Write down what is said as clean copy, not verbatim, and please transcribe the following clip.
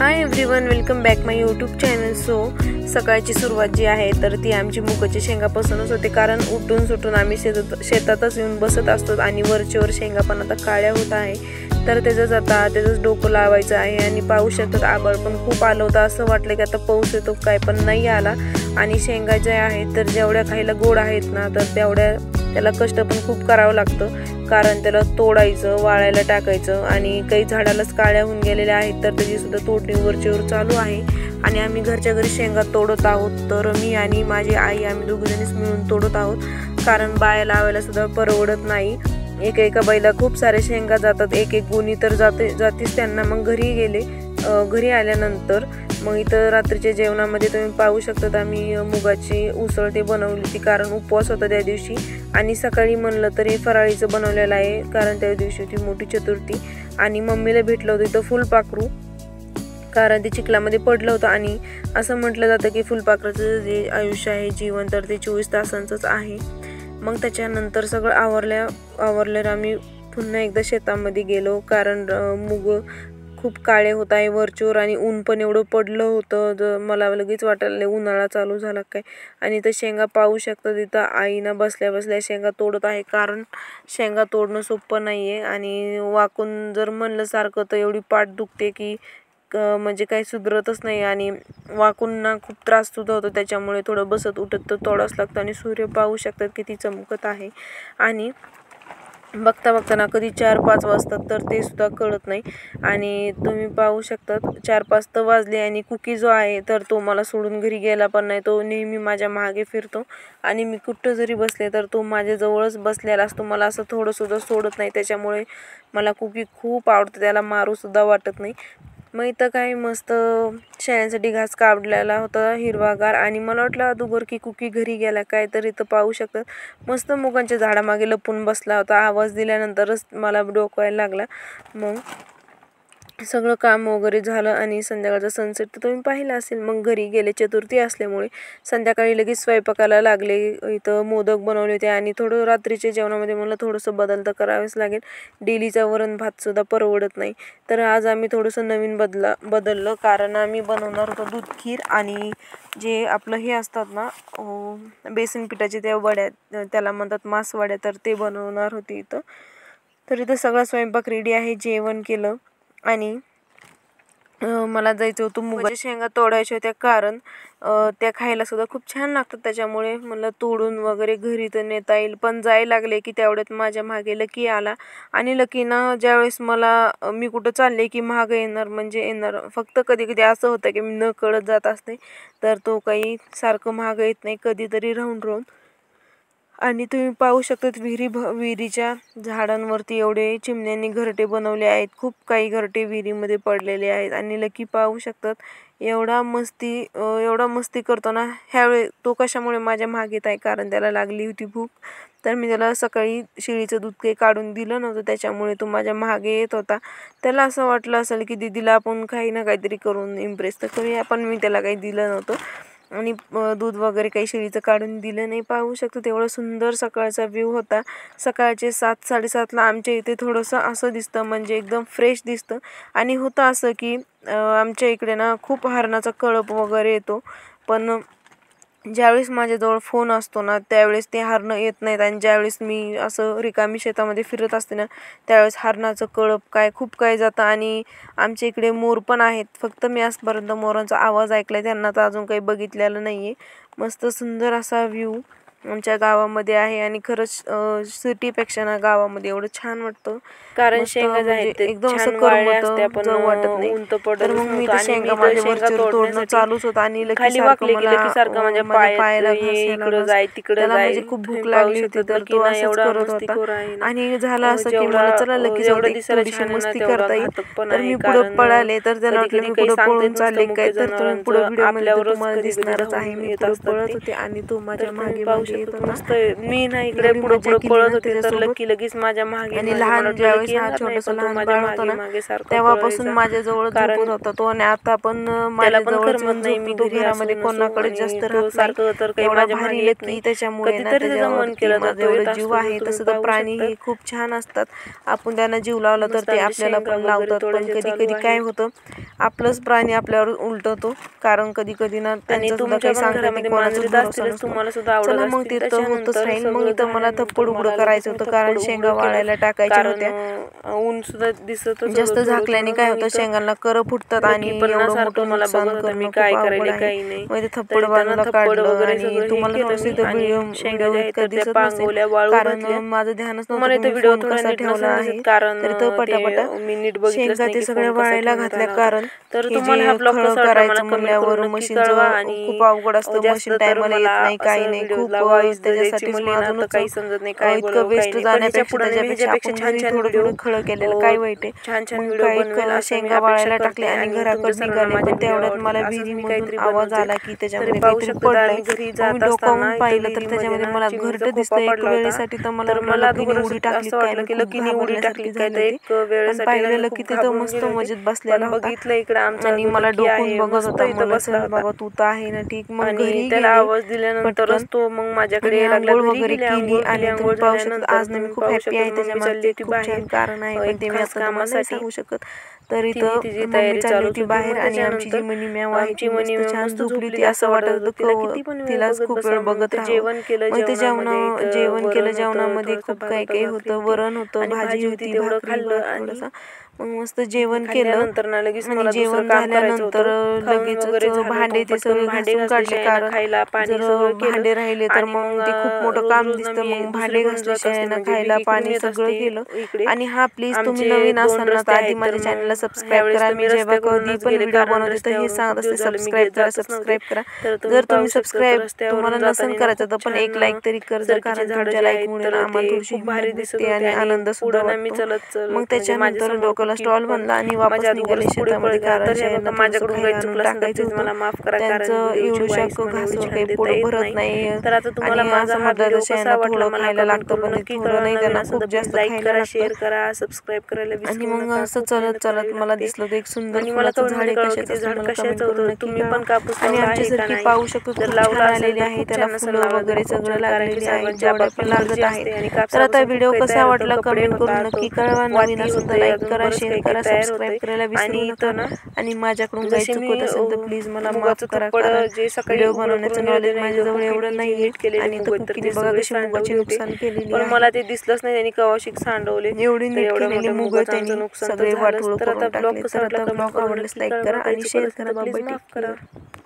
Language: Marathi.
हाय एव्हरीवन, वेलकम बॅक माय यूट्यूब चॅनल। सकाळची सुरुवात जी आहे तर ती आमची मुगाच्या शेंगापासूनच होते, कारण उठून सुटून आम्ही शेतातच येऊन बसत असतो आणि वरचेवर शेंगा पण आता काळ्या होत आहे, तर त्याचंच डोकं लावायचं आहे। आणि पाऊस शकतात आभाळ पण खूप आलं होतं, असं वाटलं की आता पाऊस येतो, काय पण नाही आला। आणि शेंगा ज्या आहेत तर जेवढ्या खायला गोड आहेत ना, तर तेवढ्या त्याला कष्ट पण खूप करावं लागतं, कारण त्याला तोडायचं, वाळायला टाकायचं आणि काही झाडालाच काळ्या होऊन गेलेल्या आहेत तर त्याची सुद्धा तोडणी वरचेवर चालू आहे। आणि आम्ही घरच्या घरी शेंगा तोडत आहोत, तर मी आणि माझी आई आम्ही दोघीजणीच मिळून तोडत आहोत, कारण बाया लावायला सुद्धा परवडत नाही। एका बाईला खूप सारे शेंगा जातात, एक गुणी तर जातीच त्यांना। मग घरी आल्यानंतर मग इथं रात्रीच्या जेवणामध्ये तुम्ही पाहू शकता, आम्ही मुगाची उसळ ते बनवली होती, कारण उपवास होता त्या दिवशी। आणि सकाळी म्हणलं तरी फराळीचं बनवलेलं आहे, कारण त्या दिवशी होती मोठी चतुर्थी। आणि मम्मीला भेटलं होतं इथं फुलपाखरू, कारण ते चिखलामध्ये पडलं होतं। आणि असं म्हटलं जातं की फुलपाखराचं जे आयुष्य आहे जीवन तर ते 24 तासांचंच आहे। मग त्याच्यानंतर सगळं आवरल्यावर आम्ही पुन्हा एकदा शेतामध्ये गेलो, कारण मूग खूप काळे होत आहे वरचोर आणि ऊन पण एवढं पडलं होतं, मला लगेच वाटायला उन्हाळा चालू झाला काय। आणि इथं शेंगा पाहू शकता, तिथं आईनं बसल्या बसल्या शेंगा तोडत आहे, कारण शेंगा तोडणं सोपं नाही आहे। आणि वाकून जर म्हणलं सारखं तर एवढी पाठ दुखते की म्हणजे काही सुधरतच नाही, आणि वाकून ना खूप त्रास सुद्धा होतो, त्याच्यामुळे थोडं बसत उठत तर तोडावंच लागतं। आणि सूर्य पाहू शकतात किती चमकत आहे, आणि बघता ना कधी 4-5 वाजतात तर ते सुद्धा कळत नाही। आणि तुम्ही पाहू शकता 4-5 तर वाजले, आणि कुकी जो आहे तर तो मला सोडून घरी गेला पण नाही, तो नेहमी माझ्या मागे फिरतो। आणि मी कुठं जरी बसले तर तो माझ्या जवळच बसलेला असतो, मला असं थोडं सुद्धा सोडत नाही, त्याच्यामुळे मला कुकी खूप आवडतं, त्याला मारू सुद्धा वाटत नाही। मग इथं काय मस्त शेळ्यांसाठी घास काढलेला होता हिरवागार, आणि मला वाटलं अगोदर की कुकी घरी गेला काय, तर इथं पाहू शकतात मस्त मुगांच्या झाडामागे लपून बसला होता। आवाज दिल्यानंतरच मला डोकायला लागला। मग सगळं काम वगैरे झालं आणि संध्याकाळचा सनसेट तर तुम्ही पाहिला असेल। मग घरी गेले, चतुर्थी असल्यामुळे संध्याकाळी लगेच स्वयंपाकाला लागले। इथं मोदक बनवले होते, आणि थोडं रात्रीच्या जेवणामध्ये मला थोडंसं बदल तर करावेच लागेल, डेलीचा वरण भात सुद्धा परवडत नाही, तर आज आम्ही थोडंसं नवीन बदललं, कारण आम्ही बनवणार होतो दूध खीर, आणि जे आपलं हे असतात ना बेसन पिठाचे त्या वड्या, त्याला म्हणतात मासवड्या, तर ते बनवणार होते इथं। तर इथं सगळा स्वयंपाक रेडी आहे, जेवण केलं, आणि मला जायचं होतं मुगाच्या शेंगा तोडायच्या होत्या, कारण त्या खायला सुद्धा खूप छान लागतात, त्याच्यामुळे मला तोडून वगैरे घरी तर नेता येईल। पण जायला लागले की तेवढ्यात माझ्या मागे लकी आला, आणि लकीनं ज्यावेळेस मी कुठं चालले की मागं येणार म्हणजे येणार, फक्त कधी कधी असं होतं की मी न कळत जात असते, तर तो काही सारखं मागं येत नाही, कधीतरी राहून। आणि तुम्ही पाहू शकतात विहिरीच्या झाडांवरती एवढे चिमण्यांनी घरटे बनवले आहेत, खूप काही घरटे विहिरीमध्ये पडलेले आहेत। आणि लकी पाहू शकतात एवढा मस्ती करतो ना, ह्यावेळी तो कशामुळे माझ्या मागे येत आहे, कारण त्याला लागली होती भूक, तर मी त्याला सकाळी शेळीचं दूध काही काढून दिलं नव्हतं, त्याच्यामुळे तो माझ्या मागे येत होता। त्याला असं वाटलं असेल की दीदीला आपण काही ना काहीतरी करून इम्प्रेस तर करूया, पण मी त्याला काही दिलं नव्हतं, आणि दूध वगैरे काही शेळीचं काढून दिलं नाही। पाहू शकतो तेवढा सुंदर सकाळचा व्ह्यू होता। सकाळचे 7-7:30ला आमच्या इथे थोडंसं असं दिसतं, म्हणजे एकदम फ्रेश दिसतं। आणि होतं असं की आमच्या इकडे ना खूप हरणाचा कळप वगैरे येतो, पण ज्यावेळेस माझ्याजवळ फोन असतो ना त्यावेळेस ते हरणं येत नाहीत, आणि ज्यावेळेस मी असं रिकामी शेतामध्ये फिरत असते ना त्यावेळेस हरणाचं कळप खूप काय जातं। आणि आमच्या इकडे मोर पण आहेत, फक्त मी आजपर्यंत मोरांचा आवाज ऐकलाय, त्यांना तर अजून काही बघितलेलं नाहीये। मस्त सुंदर असा व्ह्यू आमच्या गावामध्ये आहे, आणि खरंच सिटीपेक्षा ना गावामध्ये एवढं छान वाटतं, कारण शेंगा आहेत एकदम असं करमत जाऊ वाटत नाही। तर मग मी शेंगा माझ्या वरचेवर तोडणं चालूच होतं, आणि लकी सारखं माझ्या पायाला इकडं जाय तिकडं जाय, म्हणजे खूप भूक लागली होती, तर तो असंच करत होता। आणि झालं असं की मला चला लकी थोडीशी मस्ती करता येईल, तर मी पुढं पळाले, तर त्याला वाटलं मी पुढं पळून चालले काय, तर तुम्ही पुढं व्हिडिओमध्ये तुम्हाला दिसणारच आहे, मी पुढं पळत होते आणि तो माझ्या मागे शकतो. मस्त मी ना इकडे पुढे पळत होते तर लकी लगेच माझ्या मागे आणि लहान ज्यावेळेस हा छोटासा लहान बाळ होता ना तेव्हापासून माझ्याजवळ झोपत होता तो. आणि आता पण माझ्याजवळच येऊन झोपतो तो. घरामध्ये कोणाकडे जास्त राहत नाही. एवढा भारी लकी त्याच्यामुळे ना त्याच्यावरती माझा एवढा जीव आहे. तसं तर प्राणी हे खूप छान असतात. आपण त्यांना जीव लावला तर ते आपल्याला पण लावतात. पण कधी कधी काय होतं आपलंच प्राणी आपल्यावर उलटतो. कारण कधी कधी ना त्यांचं सुद्धा काही सांगता नाही, कोणाचाच भरोसा नसतो. चला मग ते तर होतच राहील. मग इथं मला थप्पड उघडं करायचं होतं कारण शेंगा वाळायला टाकायच्या होत्या. ऊन सुद्धा दिसत जास्त झाकल्याने काय होतं शेंगांना करं फुटतात आणि एवढं मोठं नुकसान करणं खूप अवघड आहे. मग ते थप्पड बाजूला काढलं आणि तुम्हाला थोडंसं इथं व्हिडिओ इतकं दिसत नसेल कारण माझं ध्यानच नव्हतं मी फोन कसा ठेवला आहे. तर इथं पटापटा शेंगा ते सगळ्या वाळायला घातल्या. कारण हे जे खळं करायचं म्हणल्यावर मशीनचं खूप अवघड असतं. मशीन टायमाला येत नाही काही नाही. खूप त्याच्यासाठीच मग अजूनच इतकं वेस्ट जाण्यापेक्षा त्याच्यापेक्षा आपण घरी थोडं थोडं खळं केलेलं काय वाईट आहे. मग काही शेंगा वाळायला टाकले आणि घराकडे निघाले. पण तेवढ्यात मला विहिरीमधून आवाज आला की त्याच्यामध्ये काहीतरी पडलंय. मी डोकावून पाहिलं तर त्याच्यामध्ये मला घरटं दिसतं. एक वेळेसाठी तर मला लकीने उडी टाकली काय नाही, खूप घाबरल्यासारखी झाली होती. पण पाहिलं लकी तिथं मस्त मजेत बसलेला होता आणि मला डोकून बघत होता. मला चल बाबा तू तर आहे ना ठीक. मग घरी गेले पटकन आणि आंघोळ वगैरे केली. आणि तुम्ही पाहू शकता आज ना मी खूप हॅपी आहे. त्याच्या मागचे खूप छान कारण आहे पण ते मी आता तुम्हाला नाही सांगू शकत. तर इथं मम्मी चालली होती बाहेर आणि आमची जी मनी मॅव आहे ती मस्त छान झोपली होती. असं वाटत होतं तिलाच खूप वेळ बघत राहावं. मग ते जेवण केलं. जेवणामध्ये खूप काही काही होतं. वरण होतं, भाजी होती, भाकरी भात थोडंसं. मग मस्त जेवण केलं आणि जेवण झाल्यानंतर लगेचच भांडे ते सगळे घासून काढले. कारण जर भांडे राहिले तर मग ते खूप मोठं काम दिसतं. मग भांडे घासले, शेळ्यांना खायला पाणी सगळं केलं. आणि हा प्लीज तुम्ही नवीन असाल ना तर आधी माझ्या चॅनलला सबस्क्राईब करा. मी जेव्हा कधी पण व्हिडिओ बनवते तर हे सांगत असते सबस्क्राईब करा सबस्क्राईब करा. जर तुम्ही सबस्क्राईब तुम्हाला नसेल करायचं तर पण एक लाईक तरी कर जा. कारण तुमच्या लाईकमुळे आम्हाला थोडीशी हिंमत भेटते आणि आनंद सुद्धा वाटतो. मग त्याच्यानंतर डोक्याला स्टॉल बनला आणि वापस निघाले शेतामध्ये. कारण शेळ्यांना थोडंसं खायला आणून टाकायचं होतं. त्यांचं एवढूशा घासून काही पोट भरत नाही. आणि असं म्हटलं तर शेळ्यांना थोडं खायला लागतं पण ते थोडं नाही, त्यांना खूप जास्त खायला लागतं. आणि मग असं चलत चलत मला दिसलं होतं एक सुंदर फुलाचं झाड आहे. कशाचं असतं मला कमेंट करून नक्की कळवा. आणि आमच्यासारखी पाहू शकतो खूप छान आलेली आहे. त्याला फुलं वगैरे सगळं लागलेली आहेत, जेवढ्या पण लागत आहेत. तर आता व्हिडिओ कसा वाटला कमेंट करून नक्की कळवा. नवीन असेल तर लाईक करा, शेअर करा, सबस्क्राईब करायला विसरू नका. आणि माझ्याकडून काही चुकत असेल तर प्लीज मला माफ करा. कारण व्हिडिओ बनवण्याचं नॉलेज माझ्याजवळ एवढं नाहीये. आणि इथं कुक्कीने बघा कशी मुगाचे नुकसान केलेली आहे. मला ते दिसलंच नाही त्यांनी कवाशिक सांडवले. एवढी नीट केलेली मुग त्यांनी सगळे वाटोळ करून टाकले. तर आता ब्लॉग आवडल्यास लाईक करा आणि शेअर करा. Bye bye.